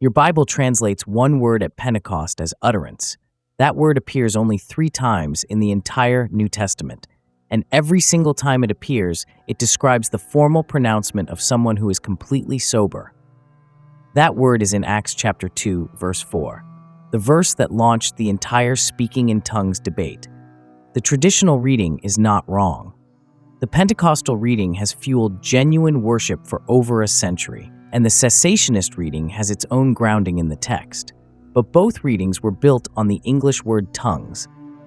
Your Bible translates one word at Pentecost as utterance. That word appears only 3 times in the entire New Testament, and every single time it appears, it describes the formal pronouncement of someone who is completely sober. That word is in Acts chapter 2, verse 4, the verse that launched the entire speaking in tongues debate. The traditional reading is not wrong. The Pentecostal reading has fueled genuine worship for over a century, and the cessationist reading has its own grounding in the text. But both readings were built on the English word tongues,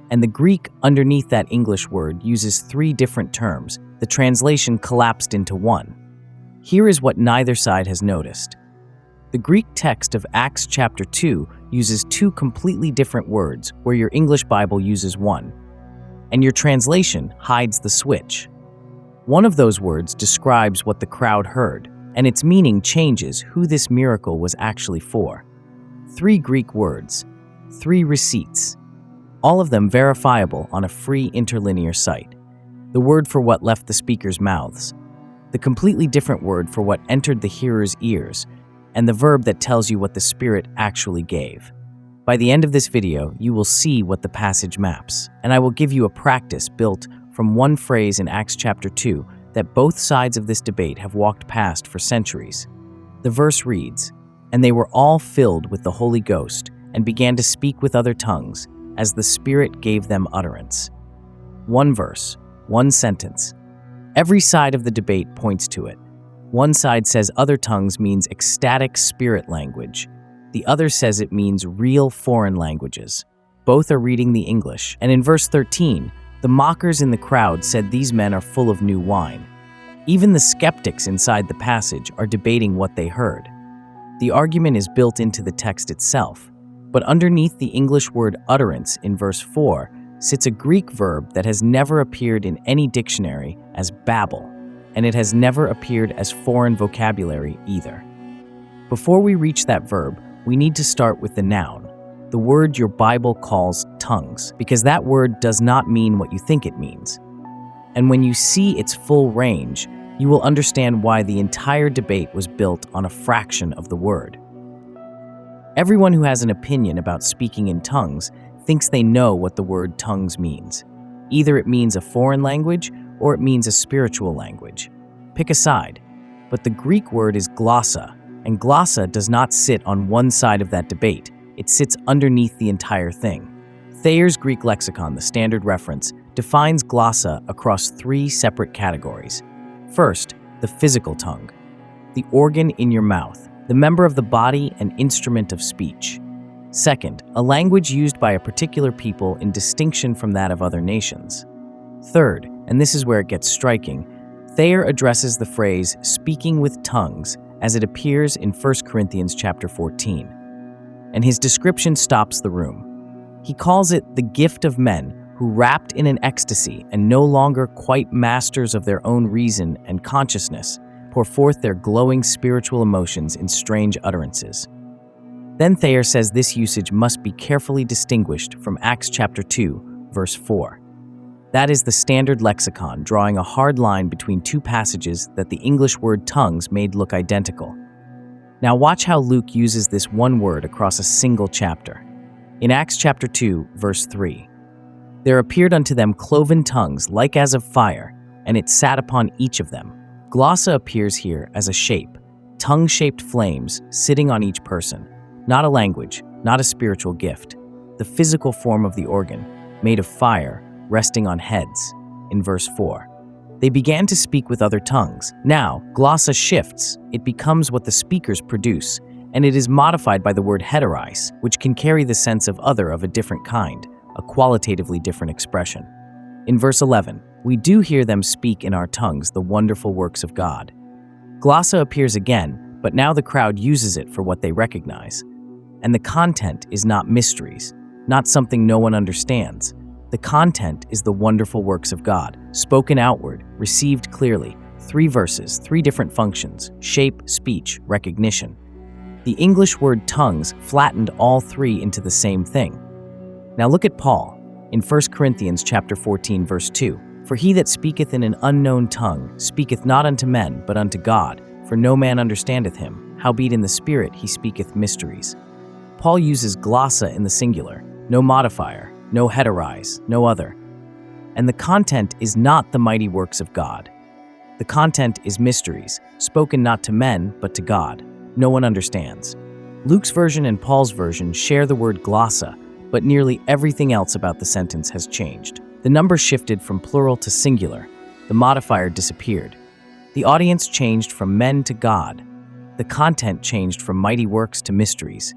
and the Greek underneath that English word uses 3 different terms. The translation collapsed into one. Here is what neither side has noticed. The Greek text of Acts chapter 2 uses 2 completely different words, where your English Bible uses one, and your translation hides the switch. One of those words describes what the crowd heard, and its meaning changes who this miracle was actually for. 3 Greek words, 3 receipts, all of them verifiable on a free interlinear site. The word for what left the speaker's mouths, the completely different word for what entered the hearer's ears, and the verb that tells you what the Spirit actually gave. By the end of this video, you will see what the passage maps, and I will give you a practice built from one phrase in Acts chapter 2 that both sides of this debate have walked past for centuries. The verse reads, "And they were all filled with the Holy Ghost, and began to speak with other tongues, as the Spirit gave them utterance." One verse, one sentence. Every side of the debate points to it. One side says other tongues means ecstatic spirit language. The other says it means real foreign languages. Both are reading the English, and in verse 13, the mockers in the crowd said these men are full of new wine. Even the skeptics inside the passage are debating what they heard. The argument is built into the text itself, but underneath the English word utterance in verse 4 sits a Greek verb that has never appeared in any dictionary as babble, and it has never appeared as foreign vocabulary either. Before we reach that verb, we need to start with the noun, the word your Bible calls tongues, because that word does not mean what you think it means. And when you see its full range, you will understand why the entire debate was built on a fraction of the word. Everyone who has an opinion about speaking in tongues thinks they know what the word tongues means. Either it means a foreign language or it means a spiritual language. Pick a side. But the Greek word is glossa, and glossa does not sit on one side of that debate. It sits underneath the entire thing. Thayer's Greek lexicon, the standard reference, defines glossa across 3 separate categories. First, the physical tongue, the organ in your mouth, the member of the body and instrument of speech. Second, a language used by a particular people in distinction from that of other nations. Third, and this is where it gets striking, Thayer addresses the phrase speaking with tongues as it appears in 1 Corinthians chapter 14. And his description stops the room. He calls it the gift of men who, wrapped in an ecstasy and no longer quite masters of their own reason and consciousness, pour forth their glowing spiritual emotions in strange utterances. Then Thayer says this usage must be carefully distinguished from Acts chapter 2, verse 4. That is the standard lexicon drawing a hard line between 2 passages that the English word tongues made look identical. Now watch how Luke uses this one word across a single chapter. In Acts chapter 2, verse 3, "There appeared unto them cloven tongues like as of fire, and it sat upon each of them." Glossa appears here as a shape, tongue-shaped flames sitting on each person, not a language, not a spiritual gift, the physical form of the organ, made of fire, resting on heads, in verse 4. They began to speak with other tongues. Now, glossa shifts. It becomes what the speakers produce, and it is modified by the word heterais, which can carry the sense of other of a different kind, a qualitatively different expression. In verse 11, we do hear them speak in our tongues the wonderful works of God. Glossa appears again, but now the crowd uses it for what they recognize. And the content is not mysteries, not something no one understands. The content is the wonderful works of God, spoken outward, received clearly. 3 verses, 3 different functions, shape, speech, recognition. The English word tongues flattened all 3 into the same thing. Now look at Paul in 1 Corinthians chapter 14, verse 2. "For he that speaketh in an unknown tongue speaketh not unto men, but unto God, for no man understandeth him. howbeit in the Spirit he speaketh mysteries. Paul uses glossa in the singular, no modifier, no heterais, no other. And the content is not the mighty works of God. The content is mysteries, spoken not to men, but to God. No one understands. Luke's version and Paul's version share the word glossa, but nearly everything else about the sentence has changed. The number shifted from plural to singular. The modifier disappeared. The audience changed from men to God. The content changed from mighty works to mysteries.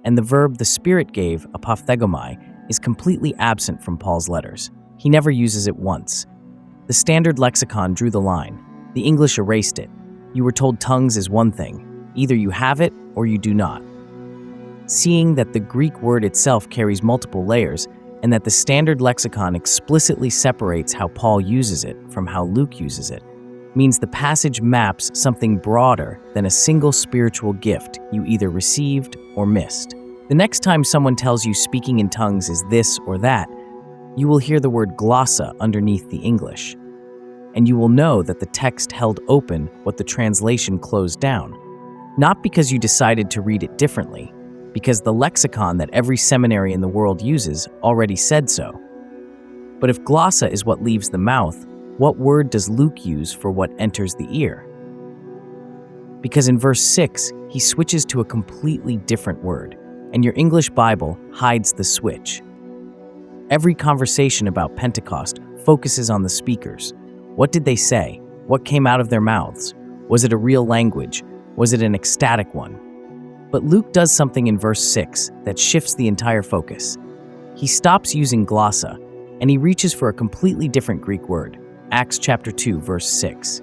And the verb the Spirit gave, Apophtheggomai, is completely absent from Paul's letters. He never uses it once. The standard lexicon drew the line. The English erased it. You were told tongues is one thing. Either you have it or you do not. Seeing that the Greek word itself carries multiple layers and that the standard lexicon explicitly separates how Paul uses it from how Luke uses it, means the passage maps something broader than a single spiritual gift you either received or missed. The next time someone tells you speaking in tongues is this or that, you will hear the word glossa underneath the English. And you will know that the text held open what the translation closed down. Not because you decided to read it differently, because the lexicon that every seminary in the world uses already said so. But if glossa is what leaves the mouth, what word does Luke use for what enters the ear? Because in verse 6, he switches to a completely different word, and your English Bible hides the switch. Every conversation about Pentecost focuses on the speakers. What did they say? What came out of their mouths? Was it a real language? Was it an ecstatic one? But Luke does something in verse 6 that shifts the entire focus. He stops using glossa, and he reaches for a completely different Greek word, Acts chapter 2, verse 6.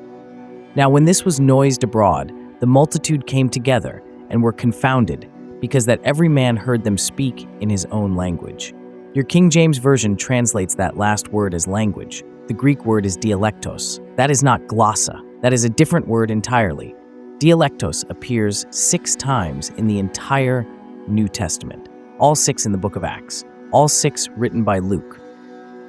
Now when this was noised abroad, the multitude came together and were confounded, because that every man heard them speak in his own language. Your King James Version translates that last word as language. The Greek word is dialektos. That is not glossa. That is a different word entirely. Dialektos appears 6 times in the entire New Testament, all 6 in the book of Acts, all 6 written by Luke.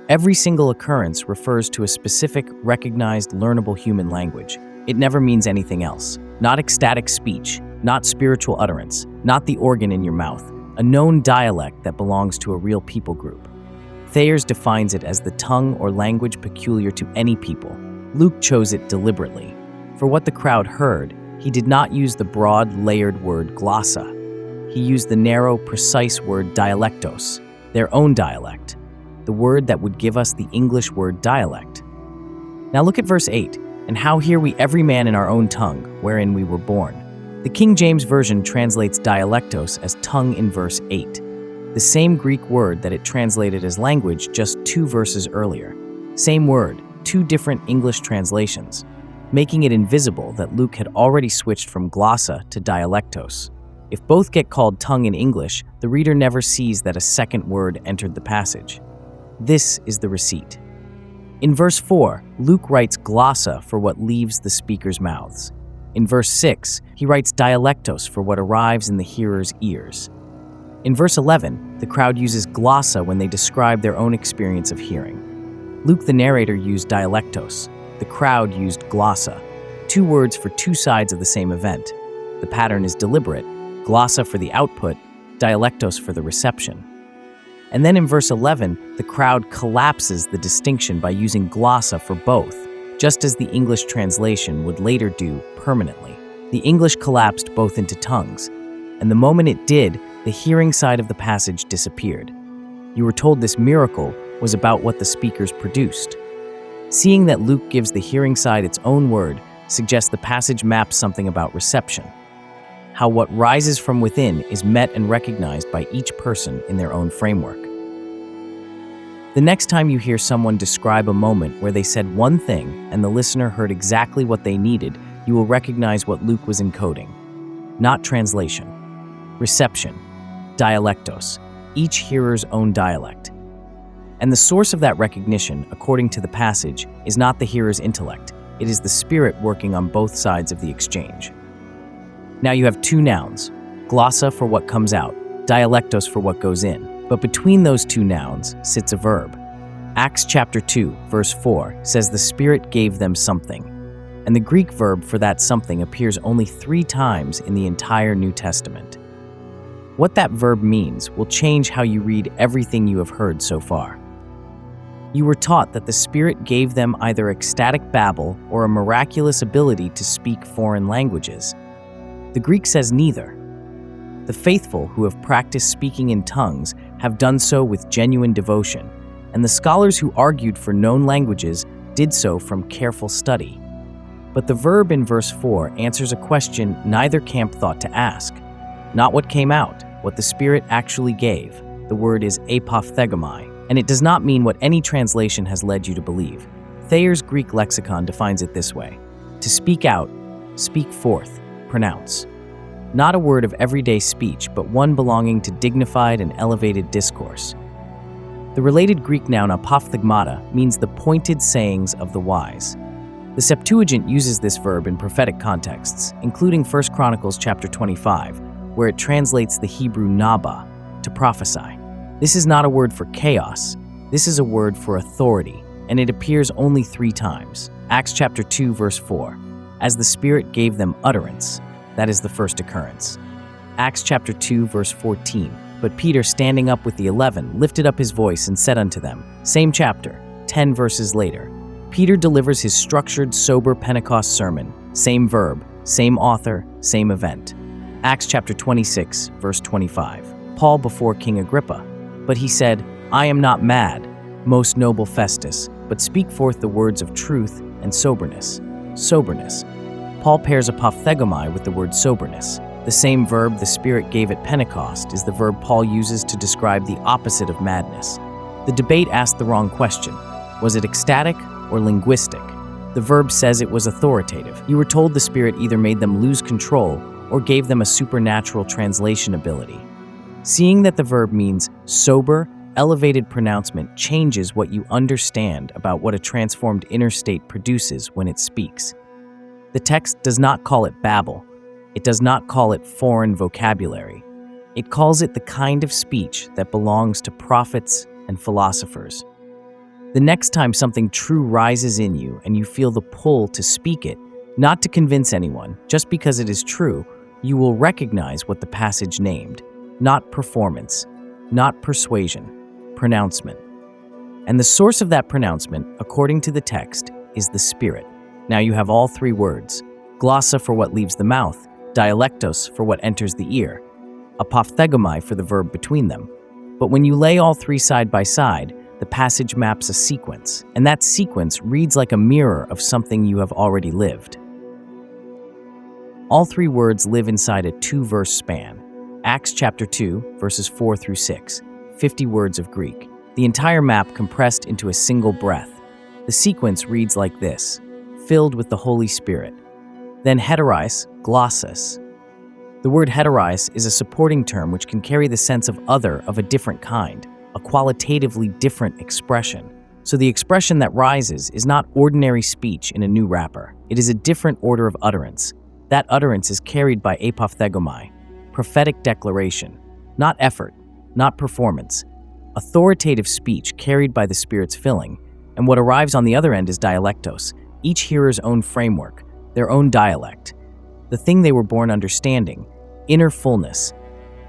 Every single occurrence refers to a specific, recognized, learnable human language. It never means anything else. Not ecstatic speech, not spiritual utterance, not the organ in your mouth, a known dialect that belongs to a real people group. Thayer defines it as the tongue or language peculiar to any people. Luke chose it deliberately. For what the crowd heard, he did not use the broad, layered word glossa. He used the narrow, precise word dialektos, their own dialect, the word that would give us the English word dialect. Now look at verse 8, and how hear we every man in our own tongue, wherein we were born. The King James Version translates dialektos as tongue in verse 8, the same Greek word that it translated as language just 2 verses earlier. Same word, 2 different English translations, making it invisible that Luke had already switched from glossa to dialektos. If both get called tongue in English, the reader never sees that a second word entered the passage. This is the receipt. In verse 4, Luke writes glossa for what leaves the speaker's mouths. In verse 6, he writes dialektos for what arrives in the hearer's ears. In verse 11, the crowd uses glossa when they describe their own experience of hearing. Luke the narrator used dialektos. The crowd used glossa, 2 words for 2 sides of the same event. The pattern is deliberate, glossa for the output, dialektos for the reception. And then in verse 11, the crowd collapses the distinction by using glossa for both, just as the English translation would later do permanently. The English collapsed both into tongues, and the moment it did, the hearing side of the passage disappeared. You were told this miracle was about what the speakers produced. Seeing that Luke gives the hearing side its own word suggests the passage maps something about reception, how what rises from within is met and recognized by each person in their own framework. The next time you hear someone describe a moment where they said one thing and the listener heard exactly what they needed, you will recognize what Luke was encoding. Not translation. Reception. Dialektos. Each hearer's own dialect. And the source of that recognition, according to the passage, is not the hearer's intellect. It is the Spirit working on both sides of the exchange. Now you have 2 nouns, glossa for what comes out, dialektos for what goes in. But between those 2 nouns sits a verb. Acts chapter 2, verse 4 says the Spirit gave them something. and the Greek verb for that something appears only 3 times in the entire New Testament. What that verb means will change how you read everything you have heard so far. You were taught that the Spirit gave them either ecstatic babble or a miraculous ability to speak foreign languages. The Greek says neither. The faithful who have practiced speaking in tongues have done so with genuine devotion, and the scholars who argued for known languages did so from careful study. But the verb in verse 4 answers a question neither camp thought to ask. Not what came out, what the Spirit actually gave. The word is Apophtheggomai, and it does not mean what any translation has led you to believe. Thayer's Greek lexicon defines it this way: to speak out, speak forth, pronounce. Not a word of everyday speech, but one belonging to dignified and elevated discourse. The related Greek noun Apophtheggomai means the pointed sayings of the wise. The Septuagint uses this verb in prophetic contexts, including 1 Chronicles chapter 25, where it translates the Hebrew naba, to prophesy. This is not a word for chaos, this is a word for authority, and it appears only 3 times. Acts chapter 2 verse 4, as the Spirit gave them utterance, that is the first occurrence. Acts chapter 2 verse 14, but Peter, standing up with the 11, lifted up his voice and said unto them, same chapter, 10 verses later. Peter delivers his structured, sober Pentecost sermon, same verb, same author, same event. Acts chapter 26 verse 25, Paul before King Agrippa, but he said, I am not mad, most noble Festus, but speak forth the words of truth and soberness. Soberness. Paul pairs Apophtheggomai with the word soberness. The same verb the Spirit gave at Pentecost is the verb Paul uses to describe the opposite of madness. The debate asked the wrong question. Was it ecstatic or linguistic? The verb says it was authoritative. You were told the Spirit either made them lose control or gave them a supernatural translation ability. Seeing that the verb means sober, elevated pronouncement changes what you understand about what a transformed inner state produces when it speaks. The text does not call it babble. It does not call it foreign vocabulary. It calls it the kind of speech that belongs to prophets and philosophers. The next time something true rises in you and you feel the pull to speak it, not to convince anyone, just because it is true, you will recognize what the passage named, not performance, not persuasion, pronouncement. And the source of that pronouncement, according to the text, is the Spirit. Now you have all 3 words: Glossa for what leaves the mouth, Dialektos for what enters the ear, Apophtheggomai for the verb between them. But when you lay all 3 side by side, the passage maps a sequence, and that sequence reads like a mirror of something you have already lived. All 3 words live inside a 2-verse span. Acts chapter 2, verses 4 through 6, 50 words of Greek. The entire map compressed into a single breath. The sequence reads like this: filled with the Holy Spirit. Then heterais, glossus. The word heterais is a supporting term which can carry the sense of other of a different kind, a qualitatively different expression. So the expression that rises is not ordinary speech in a new wrapper. It is a different order of utterance. That utterance is carried by Apophtheggomai, prophetic declaration, not effort, not performance, authoritative speech carried by the Spirit's filling, and what arrives on the other end is Dialektos, each hearer's own framework, their own dialect, the thing they were born understanding, inner fullness,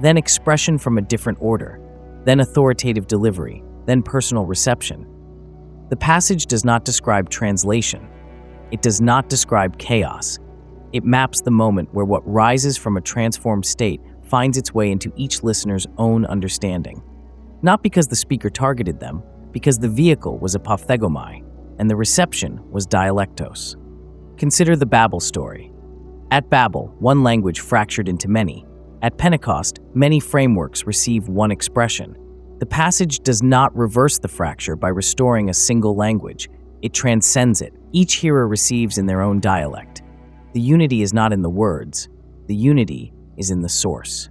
then expression from a different order, then authoritative delivery, then personal reception. The passage does not describe translation. It does not describe chaos. It maps the moment where what rises from a transformed state finds its way into each listener's own understanding. Not because the speaker targeted them, because the vehicle was Apophtheggomai, and the reception was Dialektos. Consider the Babel story. At Babel, one language fractured into many. At Pentecost, many frameworks receive one expression. The passage does not reverse the fracture by restoring a single language. It transcends it. Each hearer receives in their own dialect. The unity is not in the words. The unity is in the source.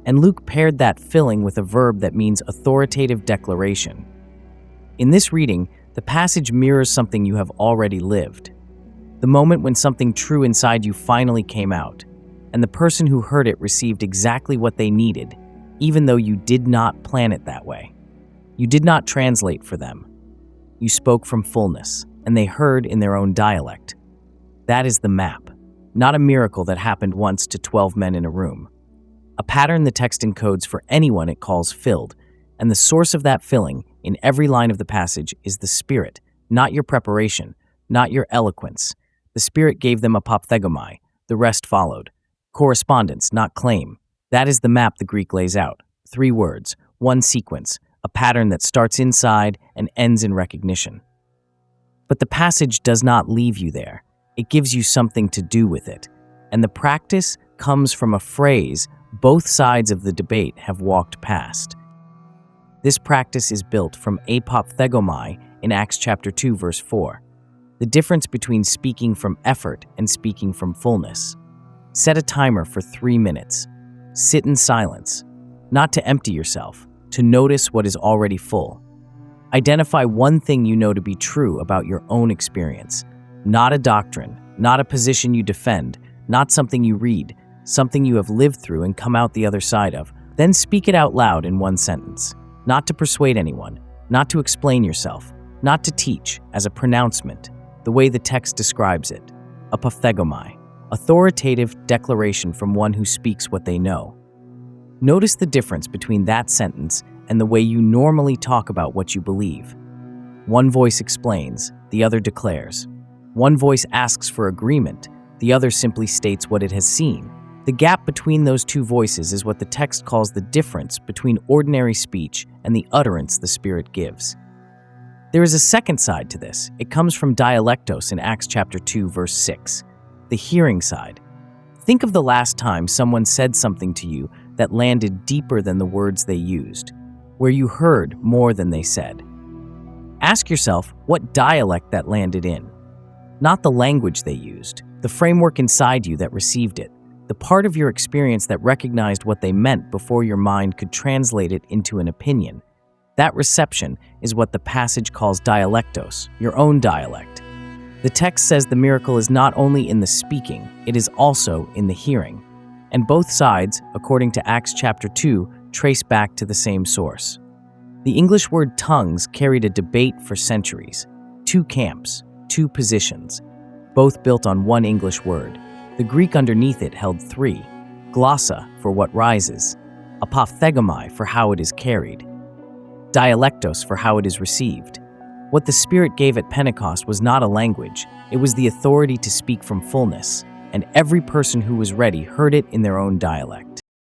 And Luke paired that filling with a verb that means authoritative declaration. In this reading, the passage mirrors something you have already lived. The moment when something true inside you finally came out, and the person who heard it received exactly what they needed, even though you did not plan it that way. You did not translate for them. You spoke from fullness, and they heard in their own dialect. That is the map, not a miracle that happened once to 12 men in a room. A pattern the text encodes for anyone it calls filled, and the source of that filling in every line of the passage is the Spirit, not your preparation, not your eloquence. The Spirit gave them Apophtheggomai, the rest followed. Correspondence, not claim. That is the map the Greek lays out. 3 words, 1 sequence, a pattern that starts inside and ends in recognition. But the passage does not leave you there. It gives you something to do with it. And the practice comes from a phrase both sides of the debate have walked past. This practice is built from Apophtheggomai in Acts chapter 2, verse 4. The difference between speaking from effort and speaking from fullness. Set a timer for 3 minutes. Sit in silence, not to empty yourself, to notice what is already full. Identify one thing you know to be true about your own experience, not a doctrine, not a position you defend, not something you read, something you have lived through and come out the other side of. Then speak it out loud in 1 sentence, not to persuade anyone, not to explain yourself, not to teach, as a pronouncement, the way the text describes it. Apophtheggomai, authoritative declaration from one who speaks what they know. Notice the difference between that sentence and the way you normally talk about what you believe. One voice explains, the other declares. One voice asks for agreement, the other simply states what it has seen. The gap between those 2 voices is what the text calls the difference between ordinary speech and the utterance the Spirit gives. There is a second side to this. It comes from Dialektos in Acts chapter 2, verse 6, the hearing side. Think of the last time someone said something to you that landed deeper than the words they used, where you heard more than they said. Ask yourself what dialect that landed in. Not the language they used, the framework inside you that received it, the part of your experience that recognized what they meant before your mind could translate it into an opinion. That reception is what the passage calls dialektos, your own dialect. The text says the miracle is not only in the speaking, it is also in the hearing. And both sides, according to Acts chapter 2, trace back to the same source. The English word tongues carried a debate for centuries. 2 camps, 2 positions, both built on one English word. The Greek underneath it held 3, Glossa for what rises, Apophtheggomai for how it is carried, Dialektos for how it is received. What the Spirit gave at Pentecost was not a language, it was the authority to speak from fullness, and every person who was ready heard it in their own dialect.